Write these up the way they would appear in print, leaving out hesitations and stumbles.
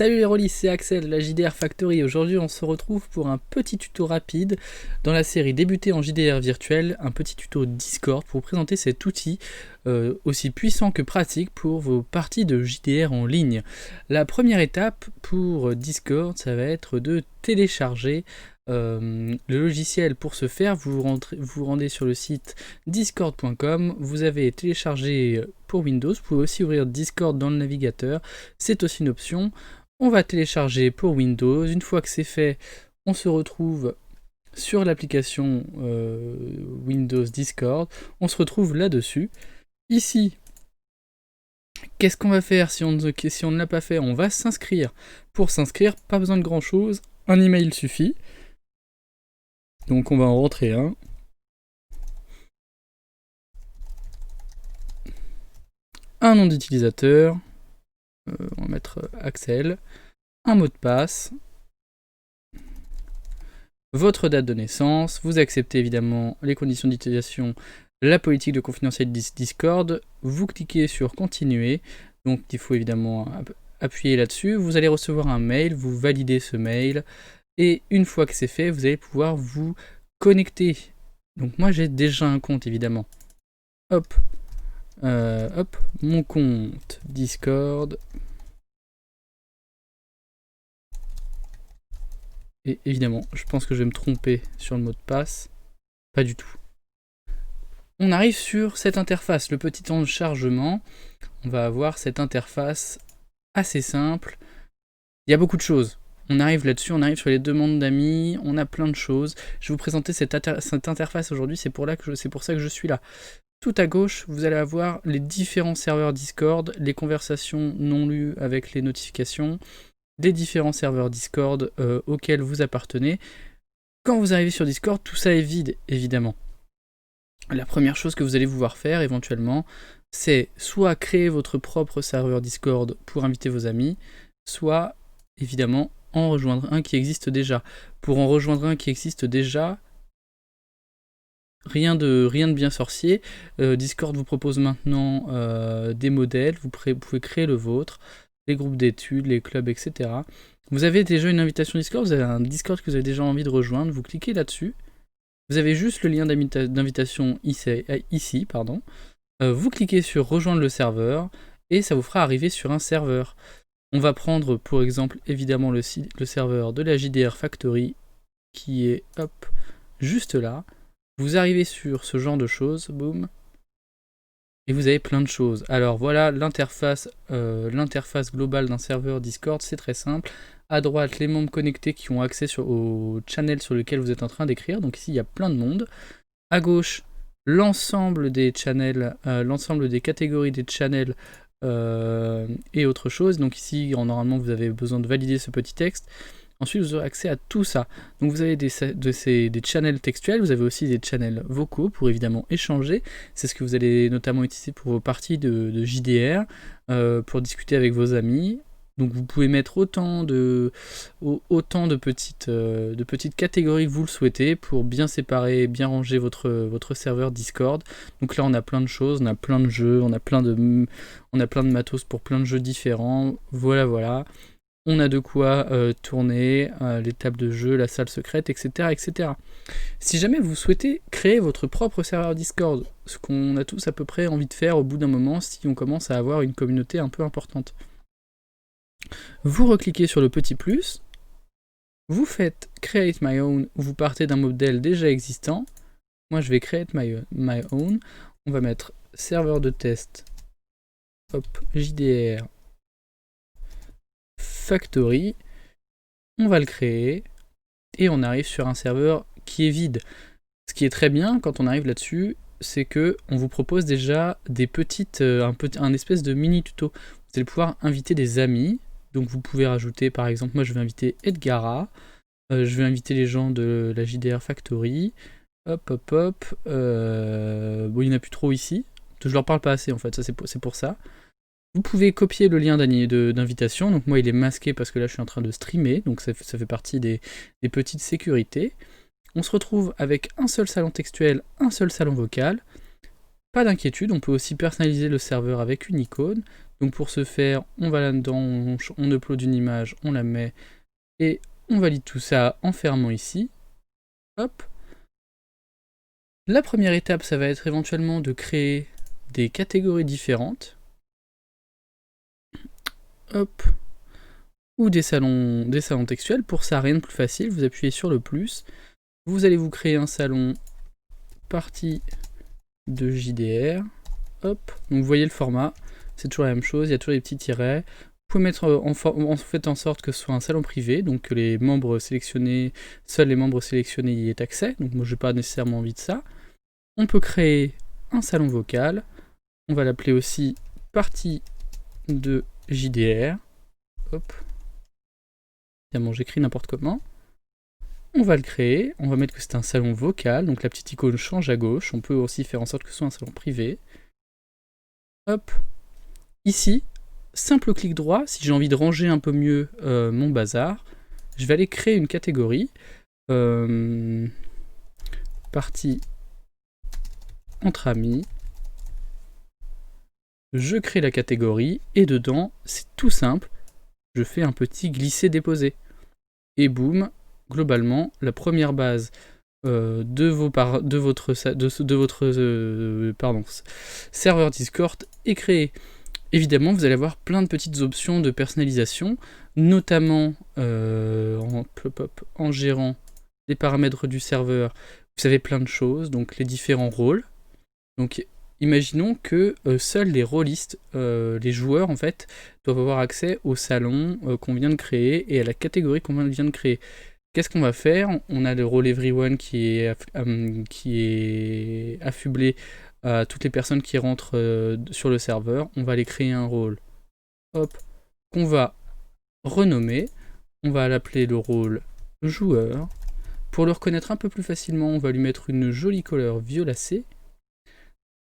Salut les rôlistes, c'est Axel de la JDR Factory. Aujourd'hui on se retrouve pour un petit tuto rapide dans la série Débuter en JDR virtuel, un petit tuto Discord pour vous présenter cet outil aussi puissant que pratique pour vos parties de JDR en ligne. La première étape pour Discord, ça va être de télécharger le logiciel. Pour ce faire, vous rendez sur le site discord.com, vous avez téléchargé pour Windows, vous pouvez aussi ouvrir Discord dans le navigateur, c'est aussi une option. On va télécharger pour Windows. Une fois que c'est fait, on se retrouve sur l'application Windows Discord. On se retrouve là-dessus. Ici, qu'est-ce qu'on va faire si on ne l'a pas fait? On va s'inscrire. Pour s'inscrire, pas besoin de grand-chose. Un email suffit. Donc on va en rentrer un. Un nom d'utilisateur. On va mettre Axel. Un mot de passe. Votre date de naissance. Vous acceptez évidemment les conditions d'utilisation, la politique de confidentialité Discord. Vous cliquez sur continuer. Donc il faut évidemment appuyer là-dessus. Vous allez recevoir un mail. Vous validez ce mail. Et une fois que c'est fait, vous allez pouvoir vous connecter. Donc moi j'ai déjà un compte évidemment. Hop, mon compte Discord. Et évidemment, je pense que je vais me tromper sur le mot de passe. Pas du tout. On arrive sur cette interface, le petit temps de chargement. On va avoir cette interface assez simple. Il y a beaucoup de choses. On arrive là-dessus, on arrive sur les demandes d'amis, on a plein de choses. Je vais vous présenter cette interface aujourd'hui, c'est pour ça que je suis là. Tout à gauche, vous allez avoir les différents serveurs Discord, les conversations non lues avec les notifications, les différents serveurs Discord auxquels vous appartenez. Quand vous arrivez sur Discord, tout ça est vide, évidemment. La première chose que vous allez pouvoir faire, éventuellement, c'est soit créer votre propre serveur Discord pour inviter vos amis, soit, évidemment, en rejoindre un qui existe déjà. Pour en rejoindre un qui existe déjà, rien de bien sorcier. Discord vous propose maintenant des modèles, vous pouvez créer le vôtre, les groupes d'études, les clubs, etc. Vous avez déjà une invitation Discord, vous avez un Discord que vous avez déjà envie de rejoindre, vous cliquez là-dessus. Vous avez juste le lien d'invitation ici. Vous cliquez sur rejoindre le serveur et ça vous fera arriver sur un serveur. On va prendre pour exemple évidemment le serveur de la JDR Factory qui est juste là. Vous arrivez sur ce genre de choses, boum, et vous avez plein de choses. Alors voilà l'interface globale d'un serveur Discord, c'est très simple. À droite, les membres connectés qui ont accès au channel sur lequel vous êtes en train d'écrire. Donc ici, il y a plein de monde. À gauche, l'ensemble des channels, l'ensemble des catégories des channels et autre chose. Donc ici, normalement, vous avez besoin de valider ce petit texte. Ensuite, vous aurez accès à tout ça. Donc vous avez des channels textuels, vous avez aussi des channels vocaux pour évidemment échanger. C'est ce que vous allez notamment utiliser pour vos parties de JDR, pour discuter avec vos amis. Donc vous pouvez mettre autant de petites catégories que vous le souhaitez pour bien séparer, bien ranger votre serveur Discord. Donc là on a plein de choses, on a plein de jeux, on a plein de matos pour plein de jeux différents. Voilà. On a de quoi tourner, les tables de jeu, la salle secrète, etc. Si jamais vous souhaitez créer votre propre serveur Discord, ce qu'on a tous à peu près envie de faire au bout d'un moment si on commence à avoir une communauté un peu importante, vous recliquez sur le petit plus, vous faites Create My Own, vous partez d'un modèle déjà existant. Moi je vais Create My Own, on va mettre serveur de test, JDR Factory, on va le créer, et on arrive sur un serveur qui est vide. Ce qui est très bien quand on arrive là-dessus, c'est que on vous propose déjà des un espèce de mini tuto. Vous allez pouvoir inviter des amis. Donc vous pouvez rajouter, par exemple, moi je vais inviter Edgara, je vais inviter les gens de la JDR Factory, bon il n'y en a plus trop ici, je leur parle pas assez en fait, ça c'est pour ça. Vous pouvez copier le lien d'invitation, donc moi il est masqué parce que là je suis en train de streamer, donc ça fait partie des petites sécurités. On se retrouve avec un seul salon textuel, un seul salon vocal. Pas d'inquiétude, on peut aussi personnaliser le serveur avec une icône. Donc pour ce faire, on va là-dedans, on upload une image, on la met, et on valide tout ça en fermant ici. Hop. La première étape, ça va être éventuellement de créer des catégories différentes. Hop. Ou des salons textuels. Pour ça, rien de plus facile, vous appuyez sur le plus. Vous allez vous créer un salon partie de JDR. Hop. Donc vous voyez le format, c'est toujours la même chose, il y a toujours les petits tirets. Vous pouvez mettre en sorte que ce soit un salon privé, donc que les membres sélectionnés, seuls les membres sélectionnés y aient accès. Donc moi, je n'ai pas nécessairement envie de ça. On peut créer un salon vocal. On va l'appeler aussi partie de JDR. Hop. Évidemment, j'écris n'importe comment. On va le créer. On va mettre que c'est un salon vocal. Donc la petite icône change à gauche. On peut aussi faire en sorte que ce soit un salon privé. Hop. Ici, simple clic droit. Si j'ai envie de ranger un peu mieux mon bazar, je vais aller créer une catégorie. Partie entre amis. Je crée la catégorie et dedans, c'est tout simple, je fais un petit glisser-déposer. Et boum, globalement, la première base de votre serveur Discord est créée. Évidemment, vous allez avoir plein de petites options de personnalisation, notamment en gérant les paramètres du serveur. Vous avez plein de choses, donc les différents rôles. Donc imaginons que seuls les rôlistes, les joueurs en fait, doivent avoir accès au salon qu'on vient de créer et à la catégorie qu'on vient de créer. Qu'est-ce qu'on va faire? On a le rôle Everyone qui est affublé à toutes les personnes qui rentrent sur le serveur. On va aller créer un rôle, hop, qu'on va renommer. On va l'appeler le rôle joueur. Pour le reconnaître un peu plus facilement, on va lui mettre une jolie couleur violacée.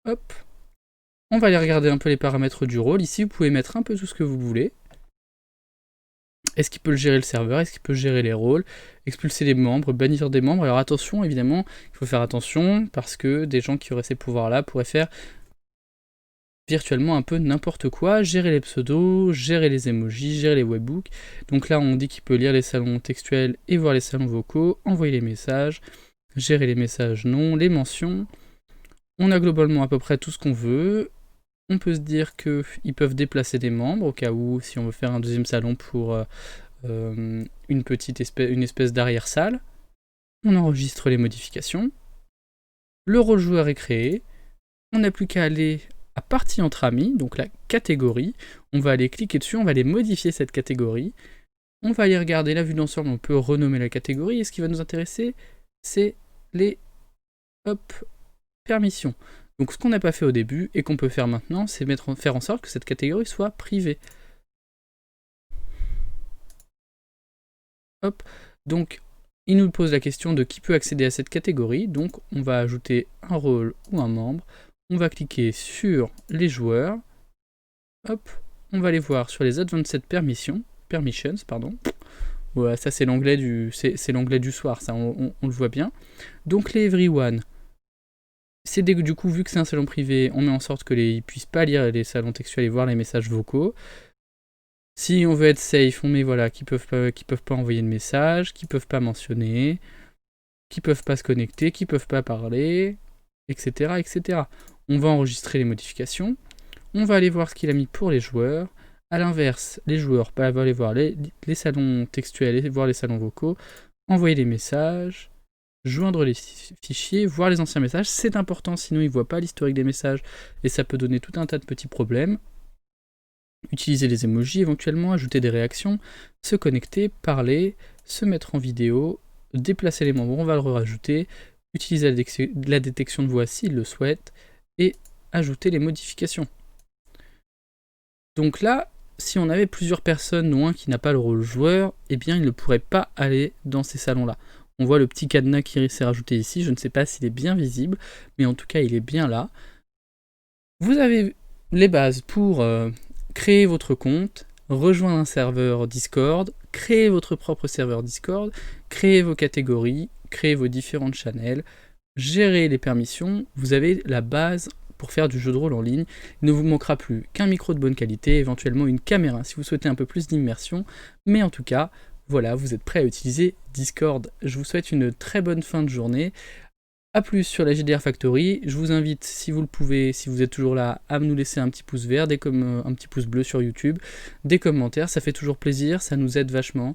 Hop, on va aller regarder un peu les paramètres du rôle. Ici, vous pouvez mettre un peu tout ce que vous voulez. Est-ce qu'il peut gérer le serveur? Est-ce qu'il peut gérer les rôles? Expulser les membres, bannir des membres? Alors attention, évidemment, il faut faire attention parce que des gens qui auraient ces pouvoirs-là pourraient faire virtuellement un peu n'importe quoi, gérer les pseudos, gérer les emojis, gérer les webbooks. Donc là, on dit qu'il peut lire les salons textuels et voir les salons vocaux, envoyer les messages, gérer les messages non, les mentions. On a globalement à peu près tout ce qu'on veut. On peut se dire qu'ils peuvent déplacer des membres, au cas où, si on veut faire un deuxième salon pour une espèce d'arrière-salle. On enregistre les modifications. Le rôle joueur est créé. On n'a plus qu'à aller à partie entre amis, donc la catégorie. On va aller cliquer dessus, on va aller modifier cette catégorie. On va aller regarder la vue d'ensemble, on peut renommer la catégorie. Et ce qui va nous intéresser, c'est les permissions. Donc ce qu'on n'a pas fait au début et qu'on peut faire maintenant, c'est faire en sorte que cette catégorie soit privée. Hop. Donc il nous pose la question de qui peut accéder à cette catégorie. Donc on va ajouter un rôle ou un membre. On va cliquer sur les joueurs. Hop. On va aller voir sur les Advanced Permissions. Ouais, ça c'est l'onglet du soir, ça on le voit bien. Donc les Everyone. C'est du coup, vu que c'est un salon privé, on met en sorte qu'ils ne puissent pas lire les salons textuels et voir les messages vocaux. Si on veut être safe, on met voilà, qu'ils peuvent pas envoyer de messages, qu'ils peuvent pas mentionner, qu'ils peuvent pas se connecter, qu'ils peuvent pas parler, etc., etc. On va enregistrer les modifications. On va aller voir ce qu'il a mis pour les joueurs. A l'inverse, les joueurs peuvent aller voir les salons textuels et voir les salons vocaux, envoyer les messages, joindre les fichiers, voir les anciens messages. C'est important, sinon ils ne voient pas l'historique des messages et ça peut donner tout un tas de petits problèmes. Utiliser les emojis éventuellement, ajouter des réactions, se connecter, parler, se mettre en vidéo, déplacer les membres, on va le rajouter, utiliser la détection de voix s'il le souhaite et ajouter les modifications. Donc là, si on avait plusieurs personnes, dont un qui n'a pas le rôle joueur, eh bien il ne pourrait pas aller dans ces salons-là. On voit le petit cadenas qui s'est rajouté ici, je ne sais pas s'il est bien visible, mais en tout cas il est bien là. Vous avez les bases pour créer votre compte, rejoindre un serveur Discord, créer votre propre serveur Discord, créer vos catégories, créer vos différentes channels, gérer les permissions. Vous avez la base pour faire du jeu de rôle en ligne. Il ne vous manquera plus qu'un micro de bonne qualité, éventuellement une caméra si vous souhaitez un peu plus d'immersion, mais en tout cas, voilà, vous êtes prêt à utiliser Discord. Je vous souhaite une très bonne fin de journée. A plus sur la GDR Factory. Je vous invite, si vous le pouvez, si vous êtes toujours là, à nous laisser un petit pouce vert, un petit pouce bleu sur YouTube, des commentaires, ça fait toujours plaisir, ça nous aide vachement.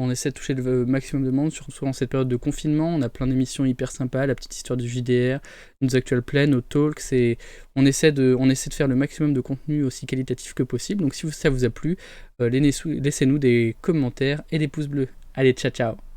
On essaie de toucher le maximum de monde, surtout en cette période de confinement. On a plein d'émissions hyper sympas, la petite histoire du JDR, nos actual plays, nos talks. On essaie de faire le maximum de contenu aussi qualitatif que possible. Donc si ça vous a plu, laissez-nous des commentaires et des pouces bleus. Allez, ciao ciao.